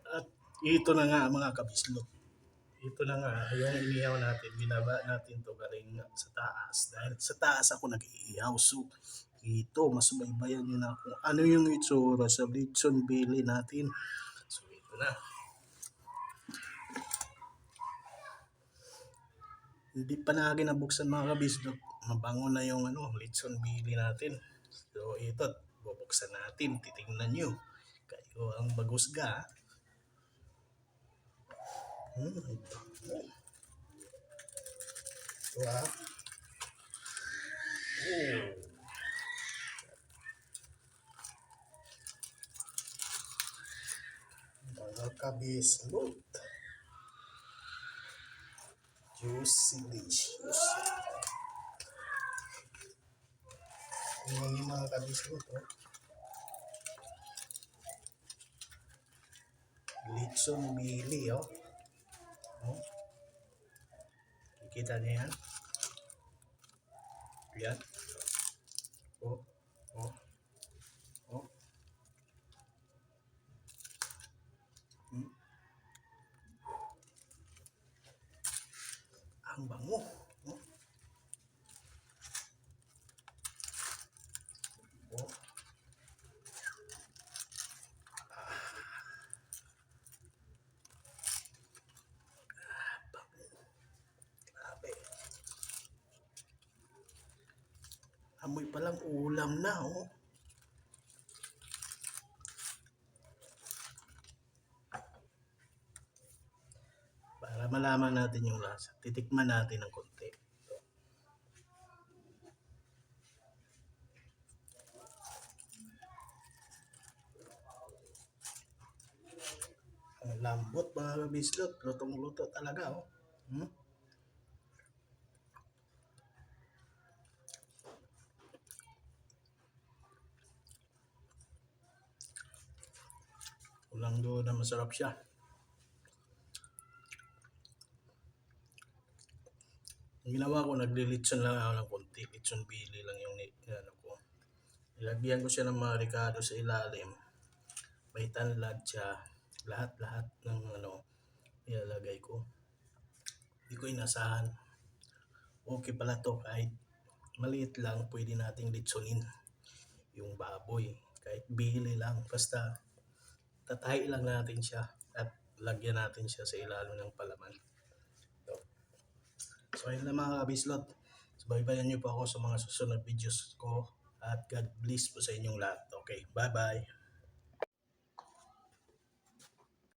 At ito na nga mga kabislot. Ito na nga, yung inihaw natin, binaba natin to galing sa taas. Dahil sa taas ako nag-iihaw. So, ito, masubaybayan nyo na kung ano yung itsura sa Blitzon Billy natin. So, ito na. Hindi pa natin nabuksan mga kabislot. Mabango na yung Blitzon Billy natin. So, ito, bubuksan natin. Titingnan nyo. Kayo ang bagusga. Ito. Wow. Oh. Mga kabislot. Juicy delicious. Yan yung mga kabislot. Blitzon Billy. Kikita niyo yan? Yan. Oh. Oh. Oh. Ang bango. Oh. Oh. Grabe. Amoy palang ulam na, Para malaman natin yung lasa. Titikman natin ng konti. Ang lambot mga kabislot. Lutong-luto talaga, Walang doon na masarap siya. Ang ginawa ko, naglilitson lang ako ng konti. Litson Billy lang yung ko. Ilagyan ko siya ng mga ricado sa ilalim. May tanlad siya. Lahat-lahat ng ilalagay ko. Hindi ko inasahan. Okay pala to, kahit maliit lang, pwede nating litsonin yung baboy. Kahit bili lang, basta tatahi lang natin siya at lagyan natin siya sa ilalim ng palaman. So ayun lang mga kabislot. Subaybayan niyo po ako sa mga susunod videos ko at God bless po sa inyong lahat. Okay, bye-bye.